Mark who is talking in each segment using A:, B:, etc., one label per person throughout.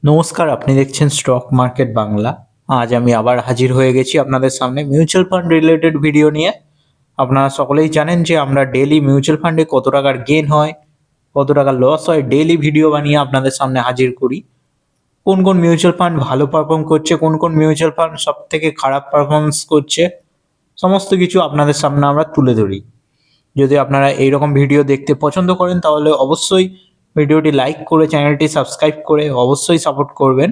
A: নমস্কার, আপনি দেখছেন স্টক মার্কেট বাংলা। আজ আমি আবার হাজির হয়ে গেছি আপনাদের সামনে মিউচুয়াল ফান্ড রিলেটেড ভিডিও নিয়ে। আপনারা সকলেই জানেন যে আমরা ডেইলি মিউচুয়াল ফান্ডে কত টাকার গেইন হয়, কত টাকা লস হয়, ডেইলি ভিডিও বানিয়ে আপনাদের সামনে হাজির করি। কোন কোন মিউচুয়াল ফান্ড ভালো পারফর্ম করছে, কোন কোন মিউচুয়াল ফান্ড সব থেকে খারাপ পারফরমেন্স করছে, সমস্ত কিছু আপনাদের সামনে আমরা তুলে ধরি। যদি আপনারা এইরকম ভিডিও দেখতে পছন্দ করেন তাহলে অবশ্যই ভিডিওটি লাইক করে চ্যানেলটি সাবস্ক্রাইব করে অবশ্যই সাপোর্ট করবেন।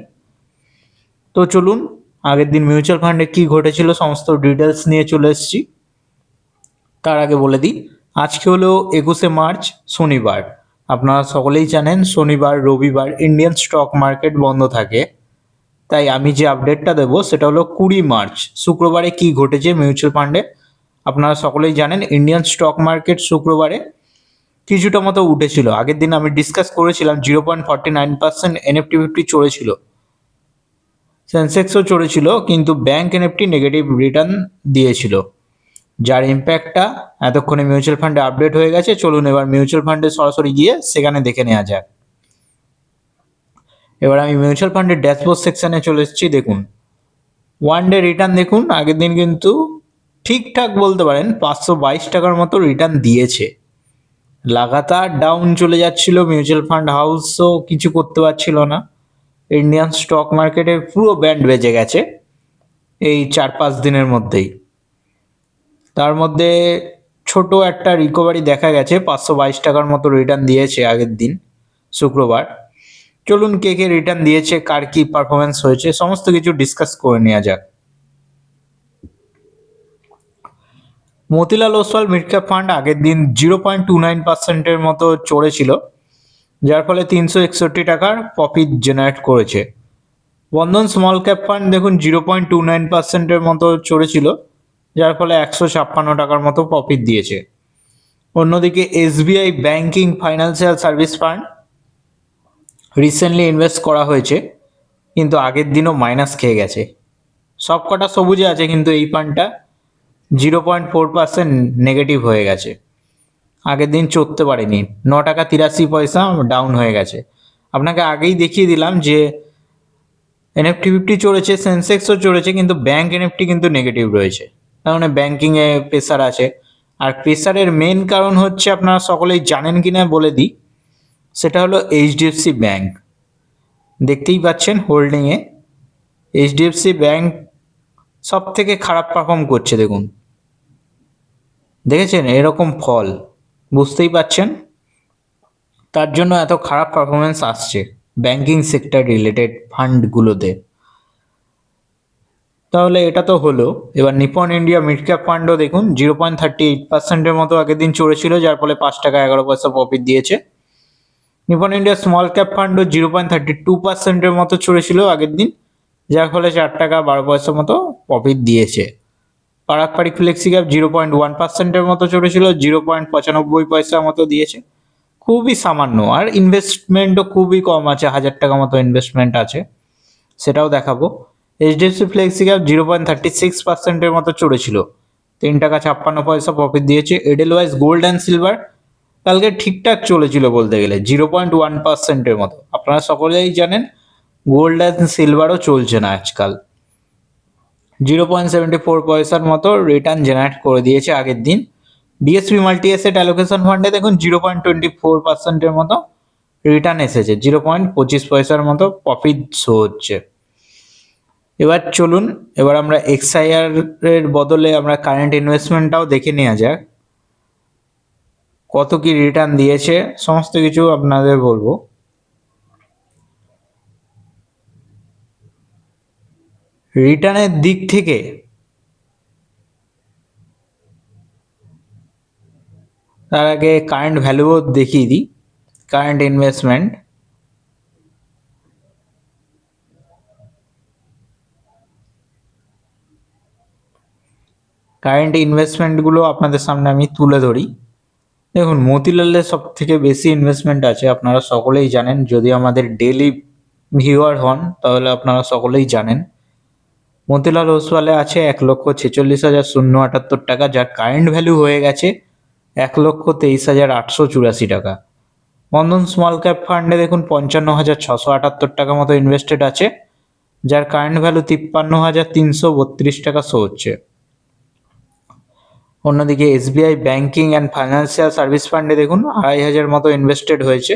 A: তো চলুন, আগের দিন মিউচুয়াল ফান্ডে কি ঘটেছিল সমস্ত ডিটেলস নিয়ে চলে এসেছি। তার আগে বলে দিই, আজকে হলো 21শে মার্চ, শনিবার। আপনারা সকলেই জানেন শনিবার রবিবার ইন্ডিয়ান স্টক মার্কেট বন্ধ থাকে। তাই আমি যে আপডেটটা দেবো সেটা হলো 20 মার্চ, শুক্রবারে কি ঘটেছে মিউচুয়াল ফান্ডে। আপনারা সকলেই জানেন ইন্ডিয়ান স্টক মার্কেট শুক্রবারে কিছুটা মতো উঠেছিল। আগের দিন আমি ডিসকাস করেছিলাম 0.49% NFT 50 চড়েছিল, সেন্সেক্সও চড়েছিল, কিন্তু ব্যাংক নিফটি নেগেটিভ রিটার্ন দিয়েছিল, যার ইম্প্যাক্টটা এতক্ষণে মিউচুয়াল ফান্ডে আপডেট হয়ে গেছে। চলুন এবার মিউচুয়াল ফান্ডে সরাসরি গিয়ে সেখানে দেখে নেওয়া যাক। এবার আমি মিউচুয়াল ফান্ডের ড্যাশবোর্ড সেকশনে চলে এসেছি। দেখুন ওয়ান ডে রিটার্ন দেখুন, আগের দিন কিন্তু ঠিকঠাক বলতে পারেন 522 টাকার মতো রিটার্ন দিয়েছে। লাগাতার ডাউন চলে যাচ্ছিল, মিউচুয়াল ফান্ড হাউসও কিছু করতে পারছিল না। ইন্ডিয়ান স্টক মার্কেটে পুরো ব্যান্ড বেজে গেছে এই 4-5 দিনের মধ্যেই। তার মধ্যে ছোট একটা রিকভারি দেখা গেছে, 522 টাকার মতো রিটার্ন দিয়েছে আগের দিন শুক্রবার। চলুন কে কে রিটার্ন দিয়েছে, কার কি পারফরমেন্স হয়েছে, সমস্ত কিছু ডিসকাস করে নেওয়া যাক। Motilal Oswal mid cap fund আগের দিন 0.29%-এর মতো চড়েছিল, যার ফলে 361 টাকার প্রফিট জেনারেট করেছে। বন্ধন স্মল ক্যাপ ফান্ড দেখুন 0.29%-এর মতো চড়েছিল, যার ফলে 156 টাকার মতো প্রফিট দিয়েছে। অন্যদিকে SBI banking financial service fund recently invest করা হয়েছে, কিন্তু আগের দিনও মাইনাস খেয়ে গেছে। সব কটা সবুজে আছে, কিন্তু এই ফান্ডটা 0.4% নেগেটিভ হয়ে গেছে। আগের দিন চড়তে পারেনি, 9 টাকা 83 পয়সা ডাউন হয়ে গেছে। আপনাকে আগেই দেখিয়ে দিলাম যে NFT 50 চড়েছে, সেন্সেক্সও চড়েছে, কিন্তু ব্যাংক NFT কিন্তু নেগেটিভ রয়েছে। তার মানে ব্যাংকিংয়ে প্রেসার আছে। আর প্রেসারের মেন কারণ হচ্ছে, আপনারা সকলেই জানেন কিনা বলে দিই, সেটা হলো HDFC ব্যাংক। দেখতেই পাচ্ছেন হোল্ডিংয়ে HDFC ব্যাংক সব থেকে খারাপ পারফর্ম করছে। দেখুন, দেখেছেন এরকম ফল, বুঝতেই পাচ্ছেন তার জন্য এত খারাপ পারফরমেন্স আসছে ব্যাংকিং সেক্টর রিলেটেড ফান্ডগুলোতে। তাহলে এটা তো হলো। এবার নিপন ইন্ডিয়া মিড ক্যাপ ফান্ডও দেখুন 0.38%-এর মতো আগের দিন চড়েছিল, যার ফলে 5 টাকা 11 পয়সা প্রফিট দিয়েছে। নিপন ইন্ডিয়া স্মল ক্যাপ ফান্ডও 0.32%-এর মতো চড়েছিল আগের দিন, যার ফলে 4 টাকা 12 পয়সা মতো প্রফিট দিয়েছে। পারাক পারিক ফ্লেক্সি ক্যাপ 0.1%-এর মতো চড়েছিল, 0.95 পয়সা মতো দিয়েছে, খুবই সামান্য। আর ইনভেস্টমেন্টও খুবই কম আছে, 1000 টাকা মতো ইনভেস্টমেন্ট আছে, সেটাও দেখাবো। HDFC ফ্লেক্সি ক্যাপ 0.36%-এর মতো চড়েছিল, 3 টাকা 56 পয়সা প্রফিট দিয়েছে। এডেলওয়াইজ গোল্ড অ্যান্ড সিলভার কালকে ঠিকঠাক চলেছিল বলতে গেলে, 0.1%-এর মতো। আপনারা সকলেই জানেন গোল্ড অ্যান্ড সিলভারও চলছে না আজকাল। 0.74 পয়সার মতো রিটার্ন জেনারেট করে দিয়েছে আগের দিন। DSP মাল্টি অ্যাসেট অ্যালোকেশন ফান্ডে দেখুন 0.24%-এর মতো রিটার্ন এসেছে, 0.25 পয়সার মতো প্রফিট শো হচ্ছে। এবার চলুন, এবার আমরা XIR এর বদলে আমরা কারেন্ট ইনভেস্টমেন্টটাও দেখে নেওয়া যাক, কত কি রিটার্ন দিয়েছে, সমস্ত কিছু আপনাদের বলবো। রিটার্নের দিক থেকে তার আগে কারেন্ট ভ্যালুও দেখিয়ে দিই। কারেন্ট ইনভেস্টমেন্ট ইনভেস্টমেন্টগুলো আপনাদের সামনে আমি তুলে ধরি। দেখুন মতিলালের সব থেকে বেশি ইনভেস্টমেন্ট আছে, আপনারা সকলেই জানেন। যদি আমাদের ডেলি ভিউয়ার হন তাহলে আপনারা সকলেই জানেন মতিলাল ওসওয়ালে আছে 1,46,078 টাকা, যার কারেন্ট ভ্যালু হয়ে গেছে 1,23,884 টাকা। বন্ধন স্মল ক্যাপ ফান্ডে দেখুন 55,678 টাকা মতো ইনভেস্টেড আছে, যার কারেন্ট ভ্যালু 53,332 টাকা শো হচ্ছে। অন্যদিকে SBI banking and financial service ফান্ডে দেখুন 2,500 মতো ইনভেস্টেড হয়েছে,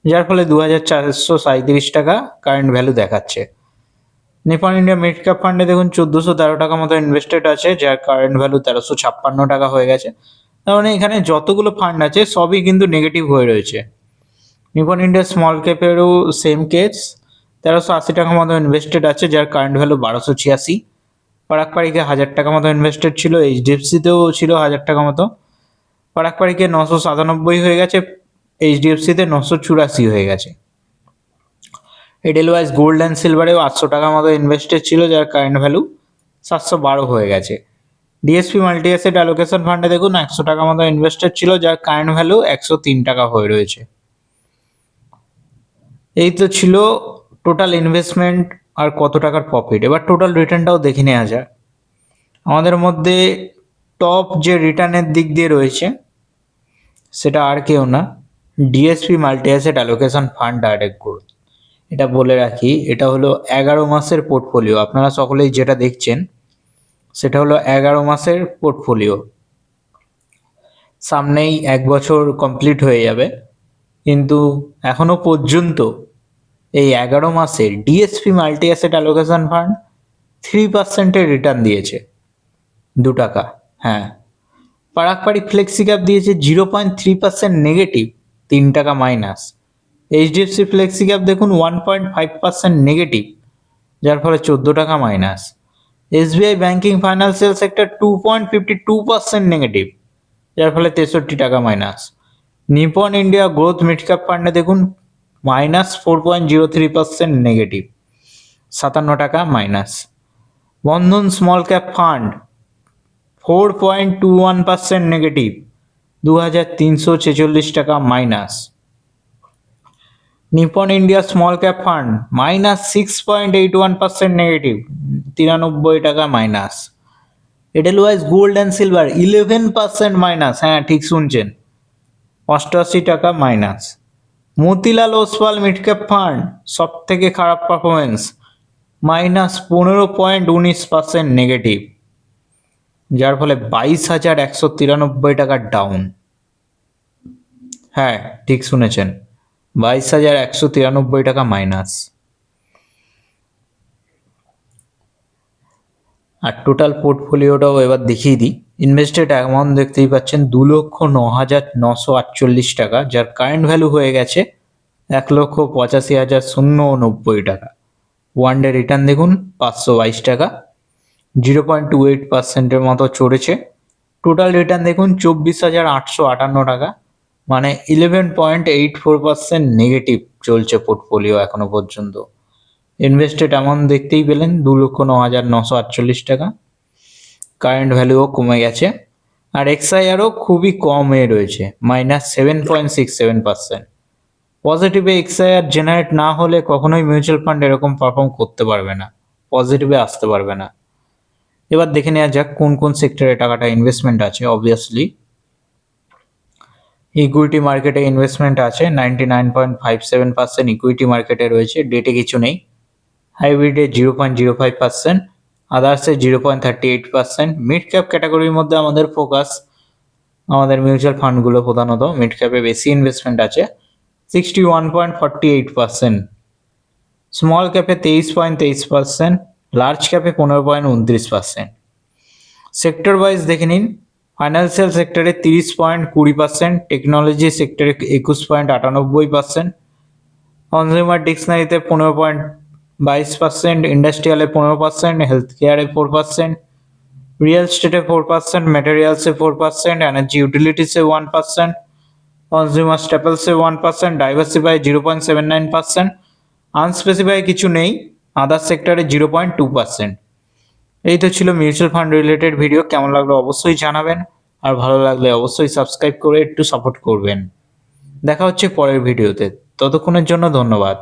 A: যার ফলে 2,437 টাকা কারেন্ট ভ্যালু দেখাচ্ছে। নিপন ইন্ডিয়া মিড ক্যাপ ফান্ডে দেখুন 1,413 টাকা মতো ইনভেস্টেড আছে, যার কারেন্ট ভ্যালু 1,356 টাকা হয়ে গেছে। তার মানে এখানে যতগুলো ফান্ড আছে সবই কিন্তু নেগেটিভ হয়ে রয়েছে। নিপন ইন্ডিয়া স্মল ক্যাপেরও সেম কেস, 1,380 টাকা মতো ইনভেস্টেড আছে, যার কারেন্ট ভ্যালু 1,286। পারাকপাড়িকে 1,000 টাকা মতো ইনভেস্টেড ছিল, এইচডিএফসিতেও ছিল 1,000 টাকা মতো। পারাকপাড়িকে 997 হয়ে গেছে, এইচডিএফসিতে 984 হয়ে গেছে। এডেলওয়াইজ গোল্ড অ্যান্ড সিলভারেও 800 টাকা মতো ইনভেস্টেড ছিল, যার কারেন্ট ভ্যালু 712 হয়ে গেছে। ডিএসপি মাল্টি অ্যাসেট অ্যালোকেশন ফান্ডে দেখুন 100 টাকা মতো ইনভেস্টেড ছিল, যার কারেন্ট ভ্যালু 103 টাকা হয়ে রয়েছে। এই তো ছিল টোটাল ইনভেস্টমেন্ট আর কত টাকার প্রফিট। এবার টোটাল রিটার্নটাও দেখে নেওয়া যাক। আমাদের মধ্যে টপ যে রিটার্নের দিক দিয়ে রয়েছে সেটা আর কেউ না, DSP multi asset allocation fund direct growth. এটা বলে রাখি, এটা হলো 11 মাসের পোর্টফোলিও। আপনারা সকলেই যেটা দেখছেন সেটা হলো 11 মাসের পোর্টফোলিও। সামনেই 1 বছর কমপ্লিট হয়ে যাবে, কিন্তু এখনো পর্যন্ত এই 11 মাসের DSP multi asset allocation fund 3%-এর রিটার্ন দিয়েছে, 2 টাকা। হ্যাঁ, পারাকপাড়ি ফ্লেক্সি ক্যাপ দিয়েছে 0.3% নেগেটিভ, 3 টাকা মাইনাস। এইচডিএফসি ফ্লেক্সি ক্যাপ দেখুন 1.5% নেগেটিভ, যার ফলে 14 টাকা minus. SBI banking financial sector 2.52% negative, যার ফলে 63 টাকা minus. Nipon India growth mid cap ফান্ডে দেখুন -4.03% নেগেটিভ, 57 টাকা মাইনাস। বন্ধন স্মল ক্যাপ ফান্ড 4.21% নেগেটিভ, 2,346 টাকা minus. Nipon India small cap fund -6.81% negative, 93 টাকা minus. এডেলওয়াইজ gold and silver 11% minus, হ্যাঁ ঠিক শুনছেন, 88 টাকা minus. Motilal Oswal mid cap fund সব থেকে খারাপ পারফরমেন্স, -15.19% নেগেটিভ, যার ফলে 22,193 টাকা ডাউন। হ্যাঁ ঠিক শুনেছেন, 22,193 টাকা মাইনাস। আর টোটাল পোর্টফোলিওটাও এবার দেখিয়ে দিই। ইনভেস্টেড অ্যামাউন্ট দেখতেই পাচ্ছেন 2,09,948 টাকা, যার কারেন্ট ভ্যালু হয়ে গেছে 1,85,090 টাকা। ওয়ান ডে রিটার্ন দেখুন 522 টাকা, 0.28%-এর মতো চড়েছে। টোটাল রিটার্ন দেখুন 24,858 টাকা, মানে 11.84% নেগেটিভ চলছে পোর্টফোলিও এখনো পর্যন্ত। ইনভেস্টেড অ্যামাউন্ট দেখতেই পেলেন 2,09,948 টাকা, কারেন্ট ভ্যালুও কমে গেছে। আর এক্সআইআরও খুবই কমে রয়েছে, -7.67%। পজিটিভে এক্সআইআর জেনারেট না হলে কখনোই মিউচুয়াল ফান্ড এরকম পারফর্ম করতে পারবে না, পজিটিভে আসতে পারবে না। এবার দেখে নেওয়া যাক কোন কোন সেক্টরে টাকাটা ইনভেস্টমেন্ট আছে। অবভিয়াসলি ইকুইটি মার্কেটে ইনভেস্টমেন্ট আছে, 99.57% ইকুইটি মার্কেটে রয়েছে, ডেটে কিছু নেই। হাইব্রিডে 0.05%, আদার্সে 0.38%। মিড ক্যাপ ক্যাটাগরির মধ্যে আমাদের ফোকাস, আমাদের মিউচুয়াল ফান্ডগুলো প্রধানত মিড ক্যাপে বেশি ইনভেস্টমেন্ট আছে, 61.48%। স্মল ক্যাপে 23.23%, লার্জ ক্যাপে 15.29%। সেক্টর ওয়াইজ দেখে নিন, ফাইন্যান্সিয়াল সেক্টরে 30.20%, টেকনোলজি সেক্টরে 21.98%, কনজিউমার ডিকশনারিতে 15.22%, ইন্ডাস্ট্রিয়ালে 15%, হেলথ কেয়ারে 4%, রিয়েল এস্টেটে 4%, ম্যাটেরিয়ালসে 4%, এনার্জি ইউটিলিটিসে 1%, কনজিউমার স্টেপলসে 1%, ডাইভার্সিফাই 0.79%, আনস্পেসিফাই কিছু নেই, আদার সেক্টরে 0.2%। এই তো ছিল মিউচুয়াল ফান্ড রিলেটেড ভিডিও। কেমন লাগলো অবশ্যই জানাবেন, আর ভালো লাগলে অবশ্যই সাবস্ক্রাইব করে একটু সাপোর্ট করবেন। দেখা হচ্ছে পরের ভিডিওতে, ততক্ষণের জন্য ধন্যবাদ।